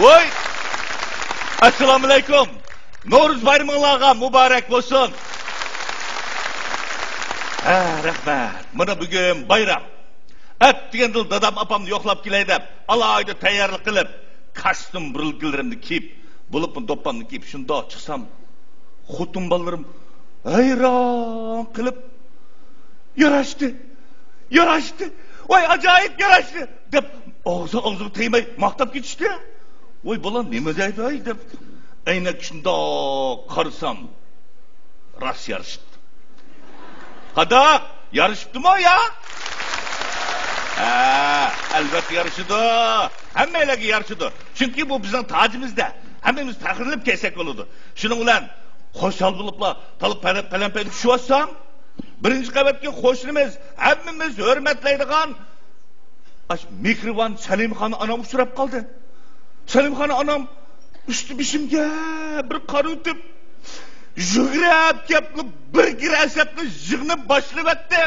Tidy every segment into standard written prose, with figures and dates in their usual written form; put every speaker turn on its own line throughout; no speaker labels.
Voy! Assalomu alaykum. No'ruz bayramingizga muborak bo'lsin. Rahmat. Mana bugun bayram. Atdiganda dadam opamni yo'qlab kelay deb, alayda tayyorlik qilib, kostyum burilgilarimni kiyib, bo'libmi do'ppanni kiyib shunda chiqsam, xotin bolalarim hayron qilib yarashdi. Voy ajoyib yarashdi deb og'zi tegmay maqtab ketishdi. Voy bolam nima deydi ay deb aynak shunda qarasam ras yarashibdi. Qadaq yarashibdimi ya? Albatta yarashidi. Hammalarga yarashidi. Chunki bu bizning tojimizda. Hammamiz faxrlanib kelsak bo'ladi. Shuning bilan qo'shal bo'liblar, talab palampayni tushyapsam, birinchi qavatga qo'shnimiz, hammamiz hurmatlaydigan Mehriban Salimxon onam uchrab qoldi. Salimxon onam üstü bishimga bir qarutib, yugurib kelib, bir girasabni yig'ni boshlabdi.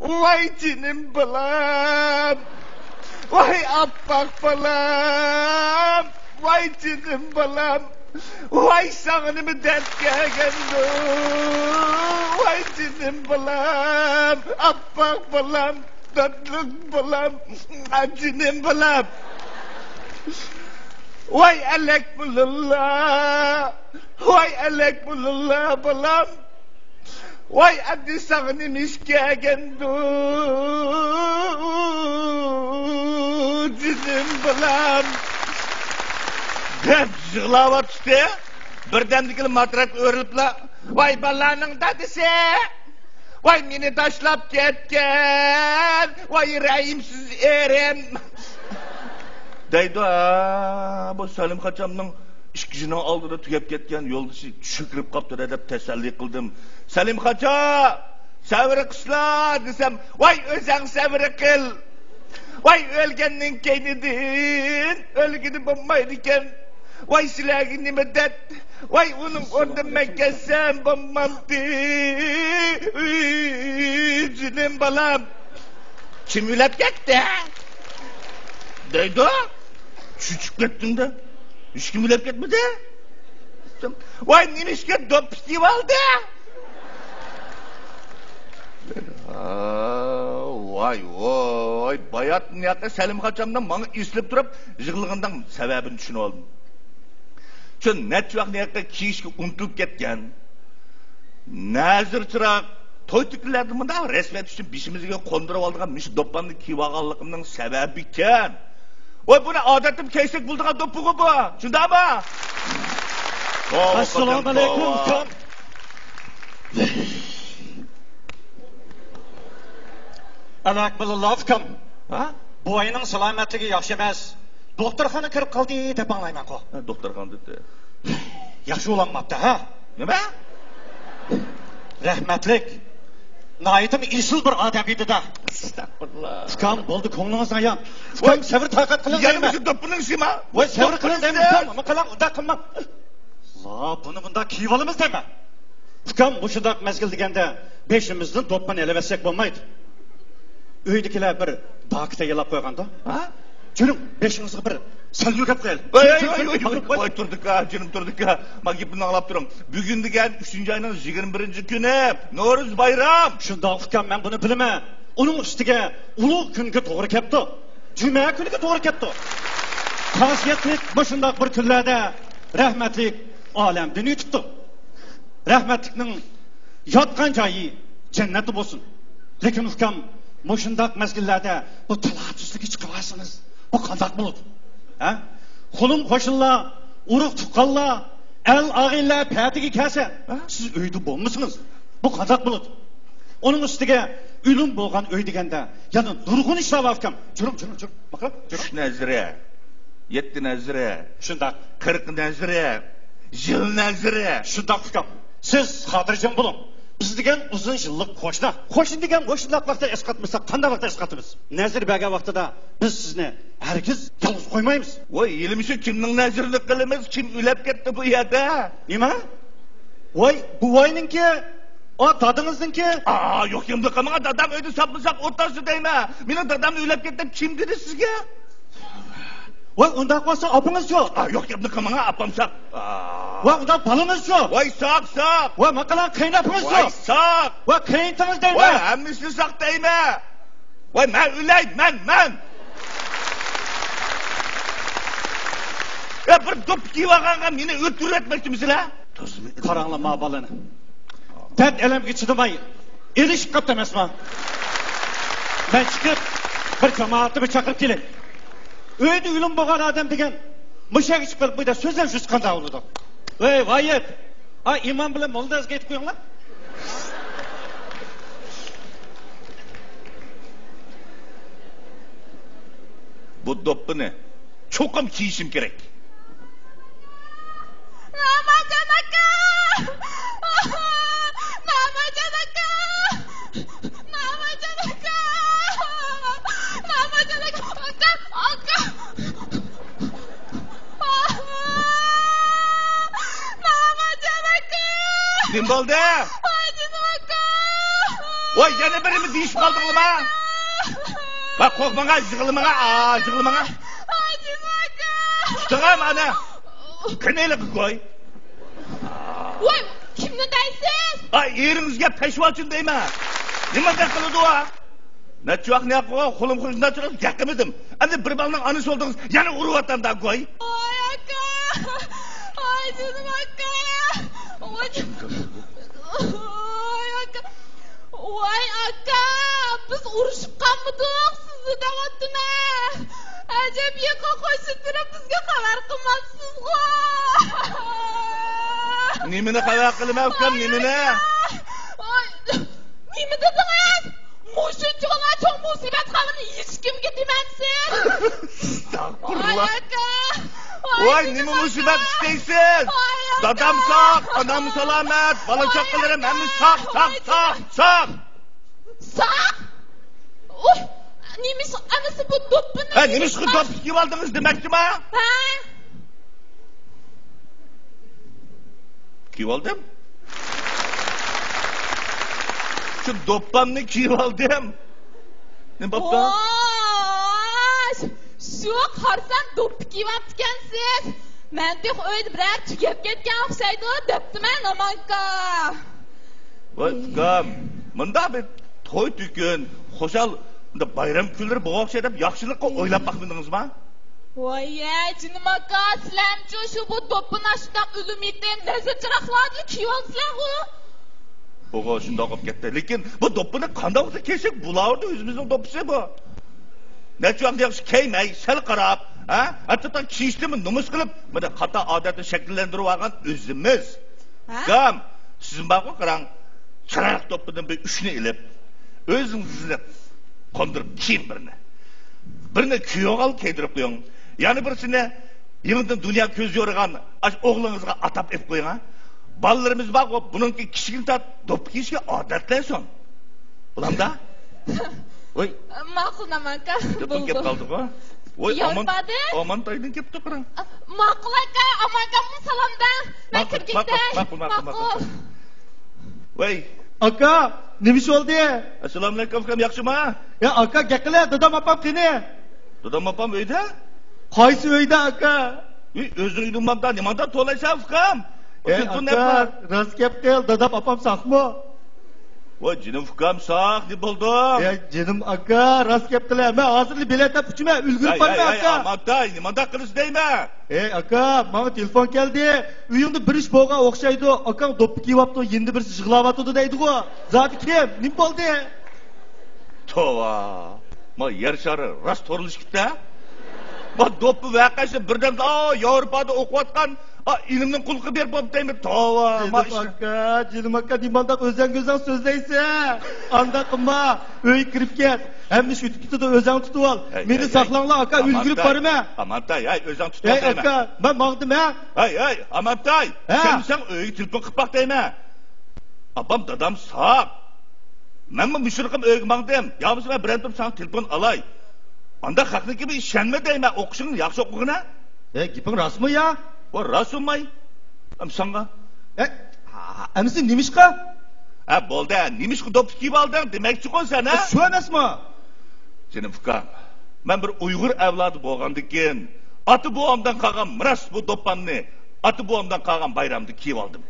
Voy jinim balam, voy oppoq balam, voy jinim balam, voy sog'inimi dard kelgandi, voy jinim balam, oppoq balam, tatlik balam, jinim balam. Voy alak bulullah balam. Voy addi sağınım işkegendu Cinim balam Dep jığlavat işte Birdendikili matrak örülüpla Voy balanın dadisi Voy meni taşlap ketken Voy rayimsiz erem Deydi bu Salim Kaçam'nın İşkijinin aldıda tügep ketken yoldaşı şükrüp kaptı edip teselli kıldım. Salim Kaça, sabırı kısla desem, vay özen sabırı kıl. Vay ölgenin keynidin, ölgini bombaydiken. Vay silahini medet, vay onun orada mekkesem bombamdı. Cinim balam. Kim ülep gitti? Deydi, çocuk gittin de. Hiç kim ülep gitmedi? Vay nimişke dopişti valdı. Vay bayat niyatla Salim Kaçam'dan bana islip durup jığılığından sebebini düşünü oldum. Çünkü net vaqt niyatla kiyişki unutulup ketken nazır çırak toy tükürlerdi mı da resmet için bişimizge kondurub aldığan mişi doppandı kiyvağanlığımdan sebebi iken. Oy buna adetim keysek bulduğun dopuğu bu. Şunda mı?
Assalamu alaikum. Alakbillah kam. Bu ayının salametligi yaxshi emas. Doktorxona kirib qoldi deb anglayman ko.
Doktorxona dedi.
Yaxshi olanmapti, ha?
Nima?
Rahmatlik. Nayıtım isil bir adam idi da.
Estağfurullah.
Ukam bo'ldi ko'nglingizni ayam. Ukam sabr taqat qiling deyman.
Yana shu do'ppining shima.
Voy sabr qiling deyman ukam. Nima qiling unda qilma. La buni bunda kiyib olamiz deyman. Ukam mushundaq mezgil deganda beshimizni do'ppini elavasak bo'lmaydi. Uydagilar bir bakta yelab qo'yganda.
Ha?
Juring beshingizga bir sal yugab qo'yaylik.
Voy turdik ha, jinim turdik ha. Mak gapini anglab turing. Bugun degan 3-oyning 21-kuni No'ruz bayram.
Shunda ukam men buni bilaman. Uning ustiga ulug' kunga to'g'ri kelibdi. Juma kuniga to'g'ri kelibdi. Xosiyatlik mushundaq bir kunlarda rahmatlik olamdan yutibdi. Rahmatlikning yotgan joyi jannat bo'lsin. Lekin ukam mushundaq mezgillarda bu talatuslikka chiqarsiniz. Bu qanday bo'ladi? Ha? Qo'lim qo'shinlar, urug' tuqqanlar, el og'illar patiga kelsa, siz uyda bo'lmasiniz. Bu qanday bo'ladi? Uning ustiga o'lim bo'lgan uy deganda, yana nurg'un ishlar afkam. Jurum. Baqra, jurum.
3 nazira, 7 nazira,
shundaq
40 nazira, yil nazira.
Shundaq afkam. Siz xotirjam bo'ling. Biz degan uzun yillik qo'shni. Qo'shni degan o'shundoq vaqtda esqatmasak, qanday vaqtda esqatamiz? Nazir bergan vaqtida biz sizni hargiz yolg'iz qo'ymaymiz.
Voy, ilmishi kimning nazirlik qilamiz? Kim ulab ketdi bu yerda?
Nima? Voy, buvoyninki Dadınızınki?
Yok kimdi kımına dadam öydü saplısak otası değme. Benim dadam öylep kettim kim dedi sizge?
Vay unda kalsa apınız yok.
Yok kimdi kımına apamsak.
Vay unda balınız yok.
Vay sak.
Vay makalan kıynapınız
Vay
yok.
sak.
Vay kıyıntınız değil mi?
Vay hemmisi sak değme. Vay men üley men. Ya bir top kiyvağanğa meni ötürretmekçi misile?
Karanlama balını. Ben elemgi çıdımay. İliş kapta emesman. Ben çıkıp bir cemaatı bir çakırıp gelin. Öyle ülüm boğan adam degen mışak içip kalıp bir de sözler şu skandal oldu. Vayet. İmam bile molda ezge etip koyun lan.
Bu doppunu çokum kiyişim gerek.
Namacan aka! Namacan aka! Namacan aka! Namacan aka! Aka! Namacan aka!
Kim oldu?
Hacım aka!
Vay yana birimi deyiş kaldı oğluma. Bak korkmana jığılmana
Hacım aka!
Tutuğa mana. Kıneyle koy.
Vay kimni deysiz?
Eringizge peşvalçın deyme. Nima da kılıdı o? Neçuak ne yapıyor? Kolum kuşundan çıkıp yakamadım. Hani bir balının anısı oldunuz. Yani uruvatan da koy.
Ay aka! Ay canım aka! Ay aka! Vay aka! Biz uruşup kalmadık sizi de vattına. Acaba yaka koşup bizge haber kılmazsınız go.
Nimine kadar kılım evkam nimine?
Ay! Nimi dediniz? Muşuncuğuna çok musibet kalın hiç kimge dememsin. Ay
Estağfurullah.
aka!
Vay nime musibet isteysiz. Dadam sağ, anam selamet. Bala çakılırım hem sağ.
Sağ? Uy! Neymiş anası bu doppunu?
Neymiş bu dop kim aldınız demekti mi?
Ha?
Kim aldım? Şu doppamını kim aldım? Ne bapta?
Oy! Şu karsan doppu kiyaptkensiz. Men de öyle birer tükep ketken oxşaydı depti men amanka.
Vay kam. Mında bir toy tükün, hoşal bayram külleri boğak şey dep yaxşılıkqa oylap bakmadınız mı?
Vay ya canım aka silemci şu bu doppun aşıdan ölüm ettim. Neze çırakladı kiyapsızlar o.
Oğa şunda qop ketdi. Lekin bu doppuni qanday olsa kesik bulardı özümüzün doppusi bu. Neçe vaqt yaxshi keymay, sal qarab, hatto kiyishdimi numus qilib, mana xato odatni shakllantirib olgan o'zimiz. Kam, siz baqqa qarang, chiroq doppidan bir 3 ni ilib, o'zingizni qondirib kiying birini kuyov al kiydirib qo'ying. Yana birisini yenidan dunyo ko'z yo'rgan o'g'lingizga atab etib qo'ying. Balalarimiz bak o bununki kişinin tat dop kişiye adetlensin. Ulan da? Oy.
Maqul namanka.
Dopun kep kaldık ha. Oy
Yormadı.
aman taydın kep tıkırın.
Maqul aka amankamın salamda. Ben kirgizde.
Maqul. Oy.
Aka, neymiş oldu?
Assalamualaikum kam yaxşı mı?
Ya aka gekile dadam apam kini.
Dadam apam öyde?
Qaysi öyde aka?
Özün uydurmamda nimanda tolaysa fıkam.
Aka, rast keptel dadam apam sakmı?
Oy canım fıkam sağ ne buldu?
Canım aka, rast keptel. Ben hazırlı bilete puçuma ülgürüp var mı aka?
Amatay, nimanda kırız deyme.
Aka, bana telefon geldi. Uyumda bir iş boğağa okşaydı. Aka doppu kiyaptı, yendi birisi jığlavatıdı deydi o. Zaten kim? Nim oldu?
Tova. Ma yer şarı rast toruluş gitti ha? Ma doppu vakası birden Avrupa'da okuyatkan ilimnin kulku bir bop deymi. Tova.
Canım aka, dimanda özen sözleyse. Anda kımma, öy kirip gel. Hem de şu tutu da özen tutu al. Beni saklanla aka, ülgürüp varım ha.
Amantay, özen tutu al deyme.
Aka, ben bağdım ha.
Amantay, sen öy tilpon kıppak deyme. Abam dadam sağ. Ben mi müşrikim öy bağdım. Ya mısın ben birendim sana tilpon alay. Anda haklı gibi işenme deyme. Okuşun yakşı okuguna.
Gipin rast mı ya?
O rast olmay. Sana.
Emsin neymiş ka?
Ha bo'ldi, nima ish do'ppi kiyib olding demakchi qo'ysan, ha?
Shu emasmi?
Sening ukam, men bir Uyg'ur avlodi bo'lgandan keyin ota bobomdan qolgan miras bu do'ppanni, ota bobomdan qolgan bayramda kiyib oldim.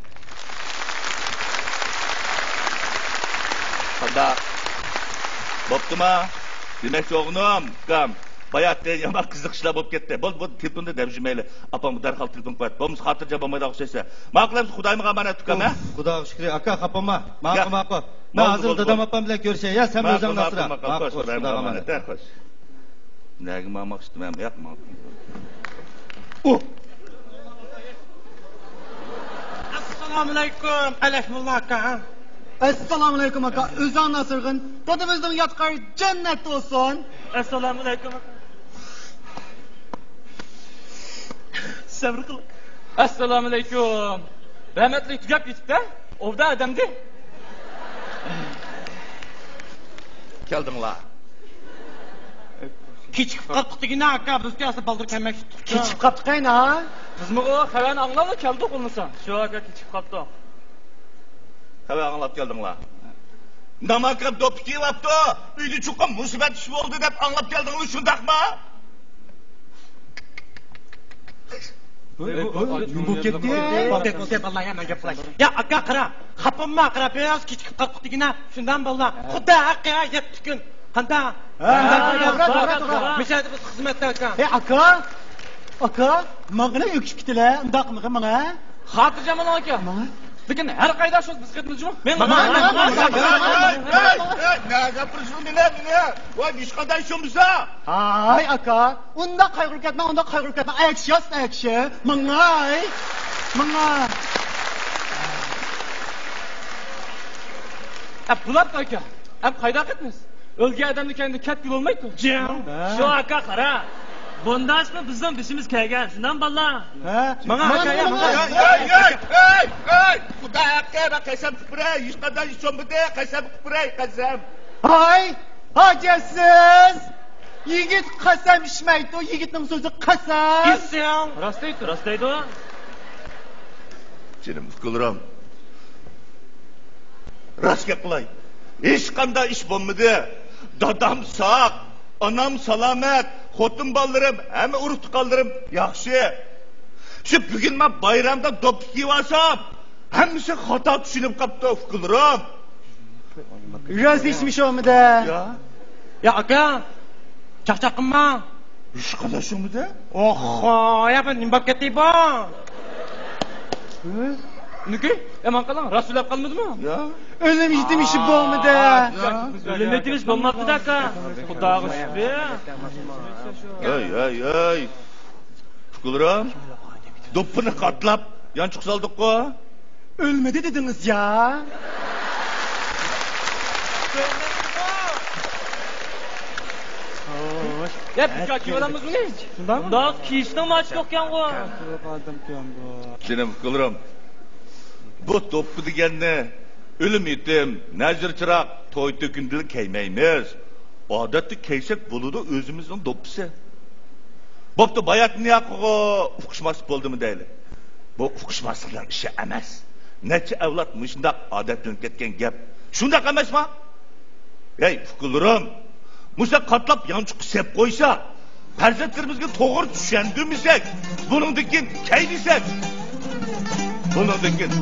Qanda bo'ptimi? Demakchi o'g'lim, ukam, bayatda yomon qiziqishlar bo'lib ketdi. Bu telefonda dabjimayli. Apam darhol telefon qo'yadi. Bo'lmasa xotirjam bo'lmaydi o'xshaysa. Ma'qulmiz, Xudoyimga amonat ukam, ha?
Xudoga shukr, aka, xapama. Ma'qul. Men hozir dadam opam bilan ko'rishay. Ya, sen o'zing nasra.
Ma'qul, Xudoyimga amonat. Xo'sh. Nega ma'qul men yo'q, ma'qul.
Assalomu alaykum, Alashmulla aka.
Assalomu alaykum aka. O'zing nasirg'in. Dadamizning yotqari jannat bo'lsin.
Assalomu alaykum aka. Sabr qil. Assalomu alaykum. Rahmatli tugab ketibdi. Ovda odamdi.
Keldinglar.
Kechib qolibdigina aka, bizga asli baldir kelmak.
Kechib qolibdi-qayna.
Bizmi o xabarni anglab keldi qo'lnisa. Shu aka kechib qolibdi.
Xabar anglab keldinglar. Namakab do'ppi kiyibdi. Uyda chuqqa musibat ish bo'ldi deb anglab keldinglar, shundaqmi?
Bu ketdi.
Deb Alloh yana gap qilay. Ya aka qara, xapamma qara, biraz kechib qolibdigina. Shundan bo'ldi. Xudo aka 7 kun. Qanda? Mishaydi biz xizmatda aka.
Aka, mag'na yukishibdilar, undaqmi menga?
Xotirjam aka. Lekin har qayda shu biz ketmizmi? Men
Nega gapirishni nima? Voy, ish qanday shumsa?
Hay aka, unda qayg'urib ketma. Ayakshi. Menga.
Bulat aka. Ab qayda ketmiz? O'lgan odamni kendi katta bo'lmaydi. Shu aka qara. Bundasmi bizdan bishimiz kelgan. Shundan balla.
Menga aka.
Ey! Xudo aka, qasam qilib, ish qanday shumbida, qasam qilib.
Hay, hojasiz. Yigit qasam ichmaydi, yigitning so'zi qasam.
Isyon. Rostaydi.
Senim fikrim. Rastga qilay. Hech qanday ish bo'lmadi. Dadam sog', onam salomat, xotin bolalarim, hamma urug' qoldirim yaxshi. Shu bugun men bayramda do'ppi kiyib olsam, hammasi xato tushunib qopti, fikrim.
Rost ishmishomida.
Ya aka, chaqchaq qilma.
Ish qanday shumida?
Oho, ya ben nima bo'lib ketdi bu? Niki? Eman qalang, rasullar qolmadimi?
Ya.
O'lim yetim ishi bo'lmadi.
O'lim yetim ish bo'lmabdi aka. Xudoga shukr.
Ey. Fikrim. Do'ppini qatlab, yanchiq soldik-ku.
O'lmadi dedingiz ya.
Ya buka kiyoramizmi? Unda kiyishdan mach yo'qkan-ku.
Senim fikrim. Bu do'ppi deganni o'lim yetim, nazir chiroq, to'y to'kindilik kiymaymiz. Odatda kiysak bo'ladi o'zimizning do'ppisi. Bo'pti, bayatni yoqqa uqishmas bo'ldimi deyli. Bu uqishmasliklar ishi emas. Necha avlod shunday odatlanib ketgan gap. Shunday emasmi? Ey, fikrim. Musa qatlab yanchiq sep qo'ysa, farzandlarimizga to'g'ri tushundimisak, buningdan keyin kay desak, buningdan keyin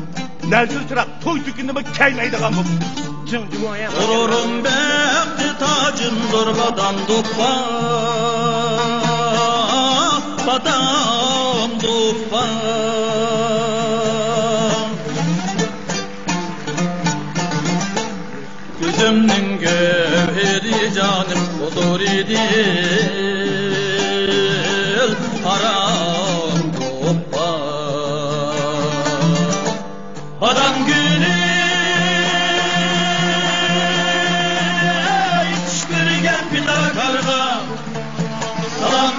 nazir chiroq to'y to'kinni kaymaydigan bo'ldi.
Gururum bekti tacım zorbadan duppa, badam duppa. Gözümün gövheri canım odur idi, haram duppa. Badam gülü Salam